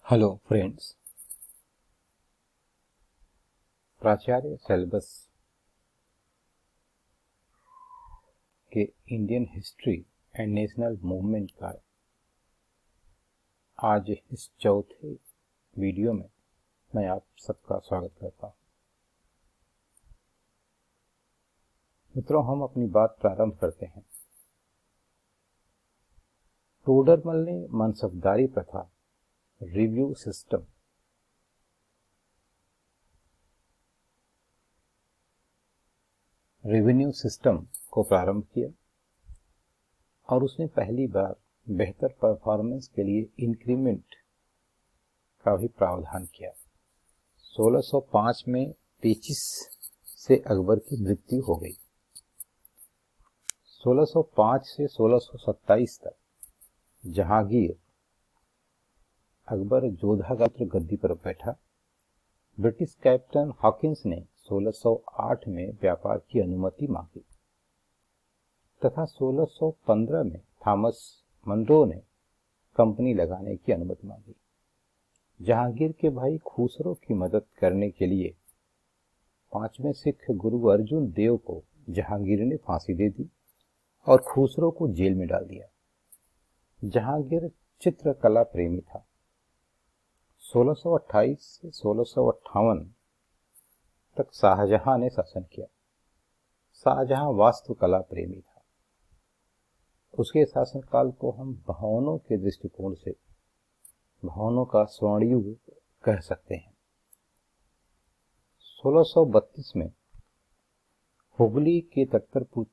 Hello friends. प्राचार्य syllabus के Indian history and national movement का आज इस चौथे वीडियो में मैं आप सबका स्वागत करता हूं। मित्रों, हम अपनी बात प्रारंभ करते हैं। टोडरमल ने मनसबदारी प्रथा, रिव्यू सिस्टम, रेवेन्यू सिस्टम को प्रारंभ किया और उसने पहली बार बेहतर परफॉर्मेंस के लिए इंक्रीमेंट का भी प्रावधान किया। 1605 में पेचिस से अकबर की मृत्यु हो गई। 1605 से 1627 तक जहांगीर अकबर जोधा गात्र गद्दी पर बैठा। ब्रिटिश कैप्टन हॉकिंस ने 1608 में व्यापार की अनुमति मांगी तथा 1615 में थॉमस मनरो ने कंपनी लगाने की अनुमति मांगी। जहांगीर के भाई खुसरो की मदद करने के लिए 5वें सिख गुरु अर्जुन देव को जहांगीर ने फांसी दे दी और खुसरो को जेल में डाल दिया। जहांगीर चित्रकला प्रेमी था। 1628 से 1658 तक शाहजहां ने शासन किया। शाहजहां वास्तुकला प्रेमी था। उसके शासनकाल को हम भवनों के दृष्टिकोण से भवनों का स्वर्णयुग कह सकते हैं। 1632 में हुगली के तट पर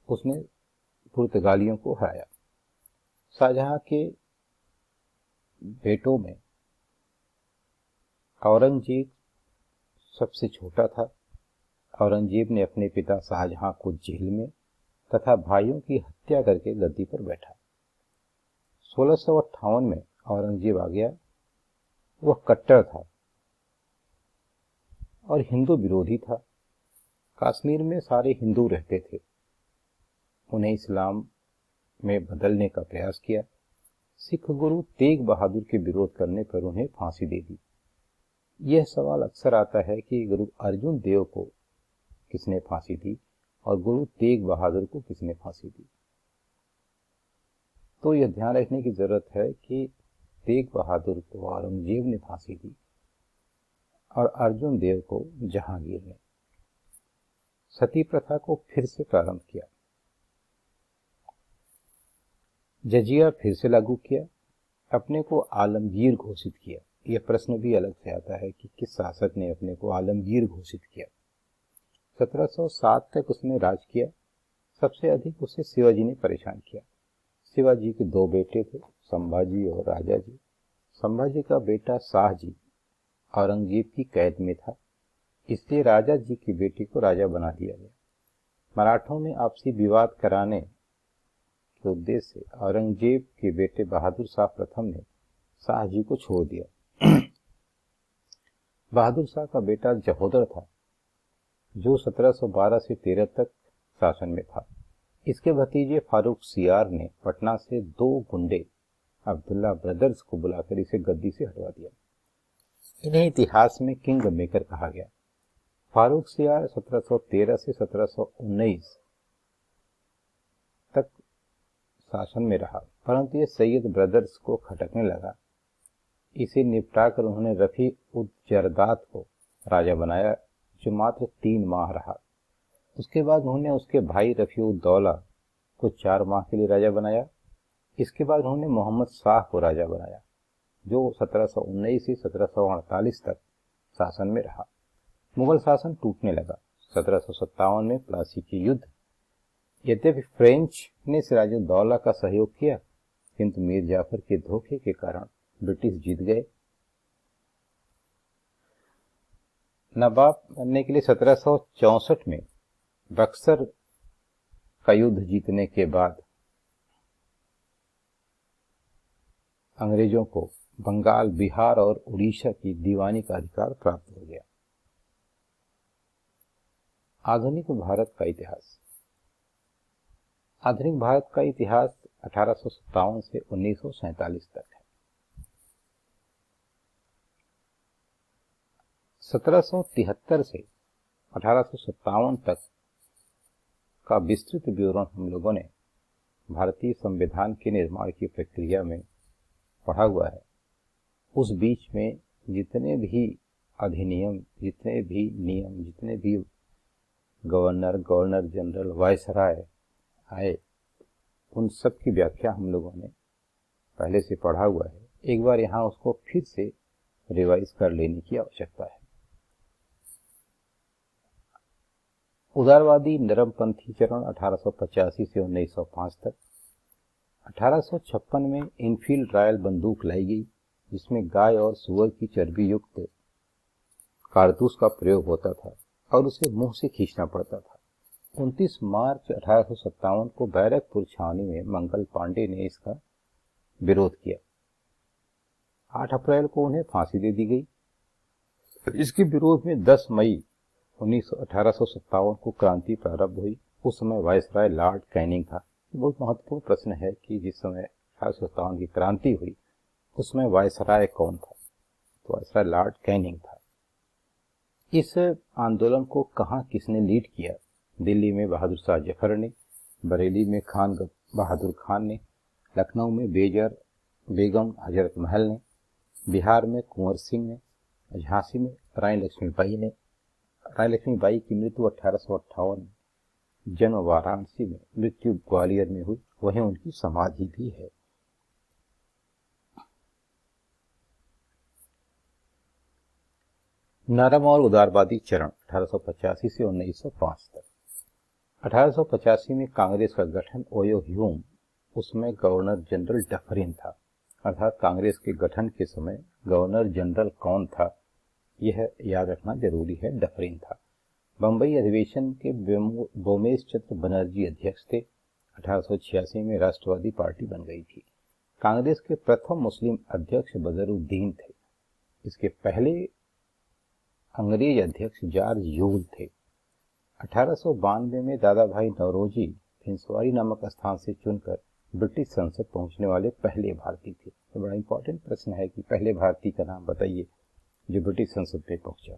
उसने पुर्तगालियों को हराया। शाहजहां के बेटों में औरंगजेब सबसे छोटा था। औरंगजेब ने अपने पिता शाहजहां को जेल में तथा भाइयों की हत्या करके गद्दी पर बैठा। 1658 में औरंगजेब आ गया। वह कट्टर था और हिंदू विरोधी था। कश्मीर में सारे हिंदू रहते थे। उन्हें इस्लाम में बदलने का प्रयास किया। सिख गुरु तेग बहादुर के विरोध करने पर उन्हें फांसी दे दी। यह सवाल अक्सर आता है कि गुरु अर्जुन देव को किसने फांसी दी और गुरु तेग बहादुर को किसने फांसी दी। तो यह ध्यान रखने की जरूरत है कि तेग बहादुर को औरंगजेब ने फांसी दी और अर्जुन देव को जहांगीर ने। सती प्रथा को फिर से प्रारंभ किया। जजिया फिर से लागू किया। अपने को आलमगीर घोषित किया। यह प्रश्न भी अलग से आता है कि किस शासक ने अपने को आलमगीर घोषित किया। 1707 तक उसने राज किया। सबसे अधिक उसे शिवाजी ने परेशान किया। शिवाजी के दो बेटे थे, संभाजी और राजाजी। संभाजी का बेटा शाहजी औरंगजेब की कैद में था, इसलिए राजा जी के बेटे को राजा बना दिया गया। मराठों में आपसी विवाद कराने के उद्देश्य से औरंगजेब के बेटे बहादुर शाह प्रथम ने शाहजी को छोड़ दिया। बहादुर शाह का बेटा जहोदर था, जो 1712 से 13 तक शासन में था। इसके भतीजे फारूक सियार ने पटना से 2 गुंडे अब्दुल्ला ब्रदर्स को बुलाकर इसे गद्दी से हटवा दिया। इन्हें इतिहास में किंग मेकर कहा गया। फारूक सियार 1713 से 1719 तक शासन में रहा, परंतु ये सैयद ब्रदर्स को खटकने लगा। इसे निपटाकर उन्होंने रफी उद जरदात को राजा बनाया, जो मात्र 3 माह रहा। उसके बाद उन्होंने उसके भाई रफी उद दौला को 4 माह के लिए राजा बनाया। इसके बाद उन्होंने मोहम्मद शाह को राजा बनाया, जो 1719 से 1748 तक शासन में रहा। मुगल शासन टूटने लगा। 1757 में प्लासी के युद्ध। यद्यपि फ्रेंच ने सिराजुद्दौला का सहयोग किया, किंतु मीर जाफर के धोखे के कारण ब्रिटिश जीत गए। नवाब बनने के लिए 1764 में बक्सर का युद्ध जीतने के बाद अंग्रेजों को बंगाल, बिहार और उड़ीसा की दीवानी का अधिकार प्राप्त हो गया। आधुनिक भारत का इतिहास। आधुनिक भारत का इतिहास 1857 से 1947 तक है। 1773 से 1857 तक का विस्तृत विवरण हम लोगों ने भारतीय संविधान के निर्माण की प्रक्रिया में पढ़ा हुआ है। उस बीच में जितने भी अधिनियम, जितने भी नियम, जितने भी गवर्नर, गवर्नर जनरल, वायसराय आए, उन सब की व्याख्या हम लोगों ने पहले से पढ़ा हुआ है। एक बार यहाँ उसको फिर से रिवाइज कर लेने की आवश्यकता है। उदारवादी नरमपंथी चरण 1885 से 1905 तक। 1856 में इनफील्ड रॉयल बंदूक लाई गई, जिसमें गाय और सुअर की चर्बी युक्त कारतूस का प्रयोग होता था और उसे मुंह से खींचना पड़ता था। 29 मार्च 1857 को बैरकपुर छावनी में मंगल पांडे ने इसका विरोध किया। 8 अप्रैल को उन्हें फांसी दे दी गई। इसके विरोध में 10 मई 1857 को क्रांति प्रारंभ हुई। उस समय वायसराय लॉर्ड कैनिंग था। बहुत महत्वपूर्ण प्रश्न है कि जिस समय 1857 की क्रांति हुई उस समय वायसराय कौन था? तो वायसराय लॉर्ड कैनिंग था। इस आंदोलन को कहाँ किसने लीड किया? दिल्ली में बहादुर शाह जफर ने, बरेली में खान बहादुर खान ने, लखनऊ में बेगम हजरत महल ने, बिहार में कुंवर सिंह ने, झांसी में रानी लक्ष्मीबाई ने। रानी लक्ष्मीबाई की मृत्यु 1858 में, जन्म वाराणसी में, मृत्यु ग्वालियर में हुई। वहीं उनकी समाधि भी है। नरम और उदारवादी चरण 1885 से 1905 तक। 1885 में कांग्रेस का गठन ओयो ह्यूम, उसमें गवर्नर जनरल डफरिन था। अर्थात कांग्रेस के गठन के समय गवर्नर जनरल कौन था, यह याद रखना जरूरी है। डफरिन था। बंबई अधिवेशन के बोमेश चंद्र बनर्जी अध्यक्ष थे। 1886 में राष्ट्रवादी पार्टी बन गई थी। कांग्रेस के प्रथम मुस्लिम अध्यक्ष बदरुद्दीन थे। इसके पहले अंग्रेज अध्यक्ष जॉर्ज यूल थे। 1892 में दादा भाई नौरोजी फिंसवारी नामक स्थान से चुनकर ब्रिटिश संसद पहुंचने वाले पहले भारतीय थे। तो बड़ा इंपॉर्टेंट प्रश्न है कि पहले भारतीय का नाम बताइए जो ब्रिटिश संसद में पहुंचा।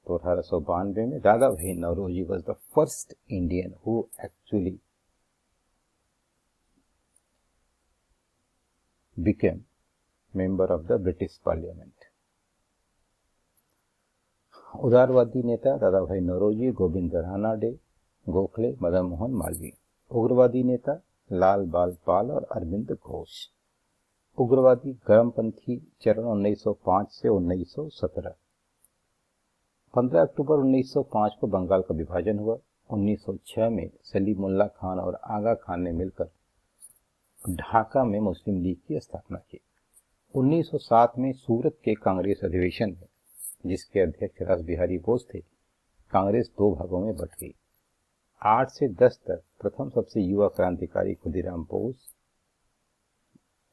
तो 1892 में Dadabhai Naoroji was the first Indian who actually became member of the British Parliament। उदारवादी नेता दादा भाई नौरोजी, गोविंद रानाडे, गोखले, मदन मोहन मालवीय। उग्रवादी नेता लाल बाल पाल और अरविंद घोष। उग्रवादी गर्मपंथी चरण 1905 से 1917। 15 अक्टूबर 1905 को बंगाल का विभाजन हुआ। 1906 में सलीमुल्लाह खान और आगा खान ने मिलकर ढाका में मुस्लिम लीग की स्थापना की। 1907 में सूरत के कांग्रेस अधिवेशन में, जिसके अध्यक्ष रास बिहारी बोस थे, कांग्रेस 2 भागों में बंट गई। 8 से 10 तक प्रथम सबसे युवा क्रांतिकारी खुदीराम बोस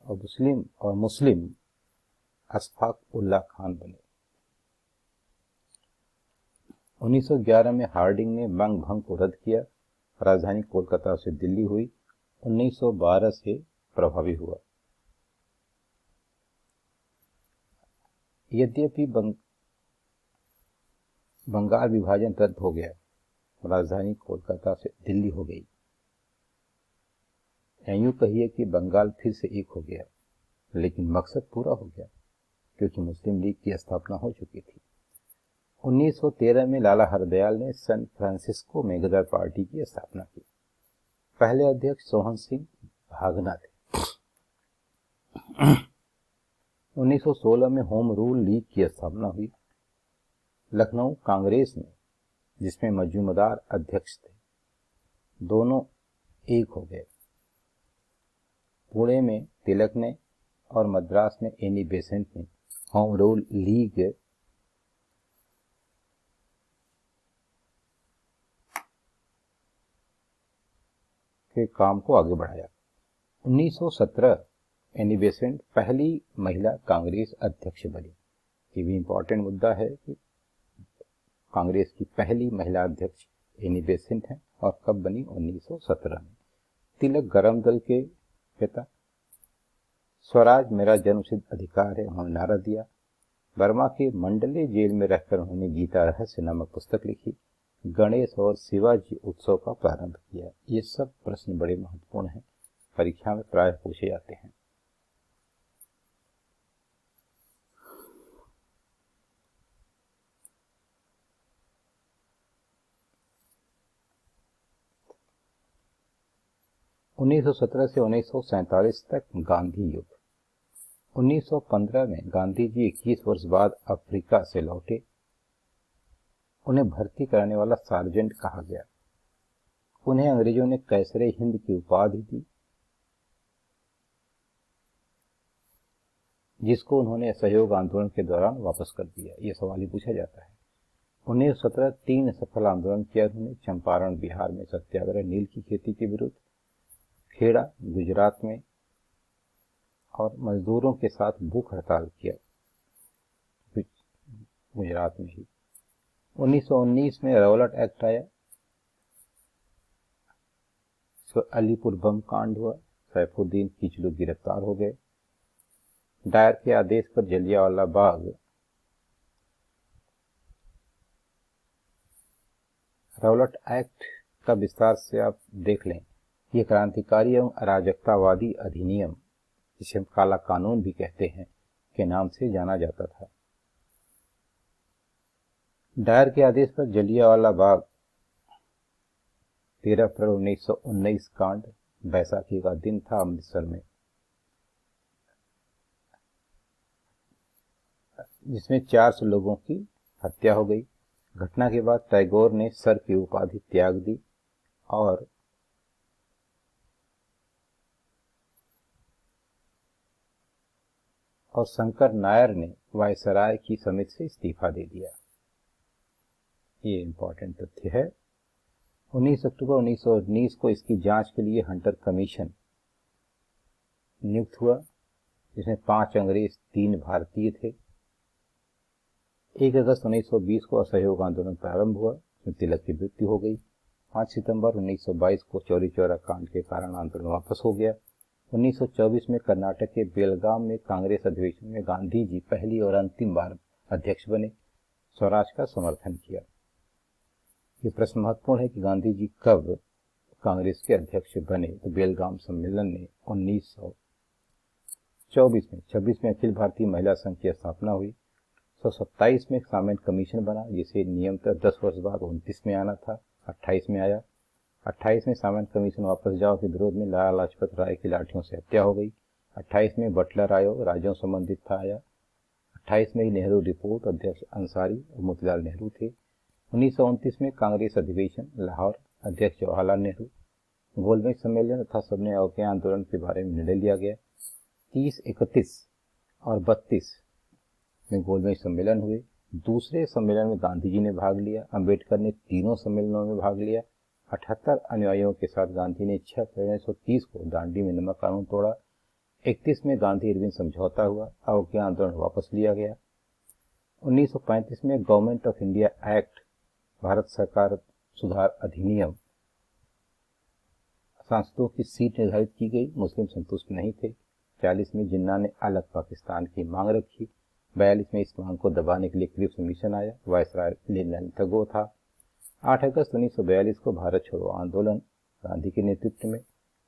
और मुस्लिम अशफाक उल्लाह खान बने। 1911 में हार्डिंग ने बंग भंग को रद्द किया। राजधानी कोलकाता से दिल्ली हुई। 1912 से प्रभावी हुआ। यद्यपि बंगाल विभाजन रद्द हो गया, राजधानी कोलकाता से दिल्ली हो गई। यूं कहिए कि बंगाल फिर से एक हो गया, लेकिन मकसद पूरा हो गया क्योंकि मुस्लिम लीग की स्थापना हो चुकी थी। 1913 में लाला हरदयाल ने सैन फ्रांसिस्को में गदर पार्टी की स्थापना की। पहले अध्यक्ष सोहन सिंह भागना थे। 1916 में होम रूल लीग की स्थापना हुई। लखनऊ कांग्रेस में, जिसमें मजूमदार अध्यक्ष थे, दोनों एक हो गए। पुणे में तिलक ने और मद्रास में एनी बेसेंट ने होम रूल लीग के काम को आगे बढ़ाया। 1917 एनी बेसेंट पहली महिला कांग्रेस अध्यक्ष बनी। ये भी इंपॉर्टेंट मुद्दा है कि कांग्रेस की पहली महिला अध्यक्ष एनी बेसेंट है और कब बनी? 1917 में। तिलक गरम दल के पिता। स्वराज मेरा जन्मसिद्ध अधिकार है, उन्होंने नारा दिया। बर्मा के मंडले जेल में रहकर उन्होंने गीता रहस्य नामक पुस्तक लिखी। गणेश और शिवाजी उत्सव का प्रारंभ किया। ये सब प्रश्न बड़े महत्वपूर्ण हैं, परीक्षा में प्राय पूछे जाते हैं। (1917 से 1947 तक गांधी युग। 1915 में गांधी जी 21 वर्ष बाद अफ्रीका से लौटे। उन्हें भर्ती कराने वाला सार्जेंट कहा गया। उन्हें अंग्रेजों ने कैसरे हिंद की उपाधि दी, जिसको उन्होंने असहयोग आंदोलन के दौरान वापस कर दिया। यह सवाल ही पूछा जाता है। 1917 3 सफल आंदोलन किया उन्होंने। चंपारण बिहार में सत्याग्रह, नील की खेती के विरुद्ध, खेड़ा गुजरात में, और मजदूरों के साथ भूख हड़ताल किया गुजरात में ही। 1919 में रौलट एक्ट आया, अलीपुर बम कांड हुआ, सैफुद्दीन किचलू गिरफ्तार हो गए। डायर के आदेश पर जलियांवाला बाग, रौलट एक्ट का विस्तार से आप देख लें। ये क्रांतिकारी एवं अराजकतावादी अधिनियम, जिसे हम काला कानून भी कहते हैं, के नाम से जाना जाता था। डायर के आदेश पर जलियांवाला बाग, 13 अप्रैल 1919 कांड, बैसाखी का दिन था अमृतसर में, जिसमें 400 लोगों की हत्या हो गई। घटना के बाद टैगोर ने सर की उपाधि त्याग दी और शंकर नायर ने वायसराय की समिति से इस्तीफा दे दिया। ये इंपॉर्टेंट तथ्य है। 19 अक्टूबर 1919 को इसकी जांच के लिए हंटर कमीशन नियुक्त हुआ, जिसमें 5 अंग्रेज 3 भारतीय थे। 1 अगस्त 1920 को असहयोग आंदोलन प्रारंभ हुआ, उसमें तिलक की मृत्यु हो गई। 5 सितंबर 1922 को चौरी चौरा कांड के कारण आंदोलन वापस हो गया। 1924 में कर्नाटक के बेलगाम में कांग्रेस अधिवेशन में गांधी जी पहली और अंतिम बार अध्यक्ष बने, स्वराज का समर्थन किया। ये प्रश्न महत्वपूर्ण है कि गांधी जी कब कांग्रेस के अध्यक्ष बने। तो बेलगाम सम्मेलन ने 1926 में अखिल भारतीय महिला संघ की स्थापना हुई। 1927 में सामेंट कमीशन बना, जिसे नियमतः 10 वर्ष बाद 29 में आना था, 28 में आया। 28 में सामेंट कमीशन वापस जाओ के विरोध में लाला लाजपत राय की लाठियों से हत्या हो गई। 28 में बटलर आयोग राज्यों संबंधित था आया। 28 में ही नेहरू रिपोर्ट, अध्यक्ष अंसारी और मोतीलाल नेहरू थे। 1929 में कांग्रेस अधिवेशन लाहौर, अध्यक्ष जवाहरलाल नेहरू। गोलमेज सम्मेलन तथा सबने अवज्ञा आंदोलन के बारे में निर्णय लिया गया। 30, 31 और 32 में गोलमेज सम्मेलन हुए। दूसरे सम्मेलन में गांधी जी ने भाग लिया। अंबेडकर ने तीनों सम्मेलनों में भाग लिया। 78 अनुयायियों के साथ गांधी ने 6 अप्रैल 1930 को दांडी में नमक कानून तोड़ा। 31 में गांधी इरविन समझौता हुआ, अवज्ञा आंदोलन वापस लिया गया। 1935 में government of India act, Bharat सरकार सुधार अधिनियम, सांसदों की सीट निर्धारित की गई, मुस्लिम संतुष्ट नहीं थे। 40 में जिन्ना ने अलग पाकिस्तान की मांग रखी। 42 में इस मांग को दबाने के लिए क्रिप्स मिशन आया, वायसराय लेनन टगो था। 8 अगस्त 1942 को भारत छोड़ो आंदोलन गांधी के नेतृत्व में।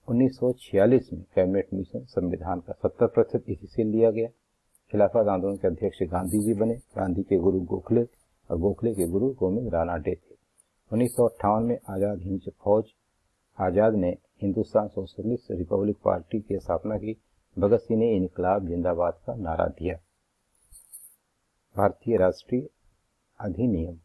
1946 में कैबिनेट मिशन, संविधान का 70% इसी से लिया गया। खिलाफत आंदोलन के अध्यक्ष गांधी जी बने। गांधी के गुरु गोखले और गोखले के गुरु गोविंद रानाडे थे। 1958 में आजाद हिंद फौज, आजाद ने हिंदुस्तान सोशलिस्ट रिपब्लिक पार्टी की स्थापना की। भगत सिंह ने इनकलाब जिंदाबाद का नारा दिया। भारतीय राष्ट्रीय अधिनियम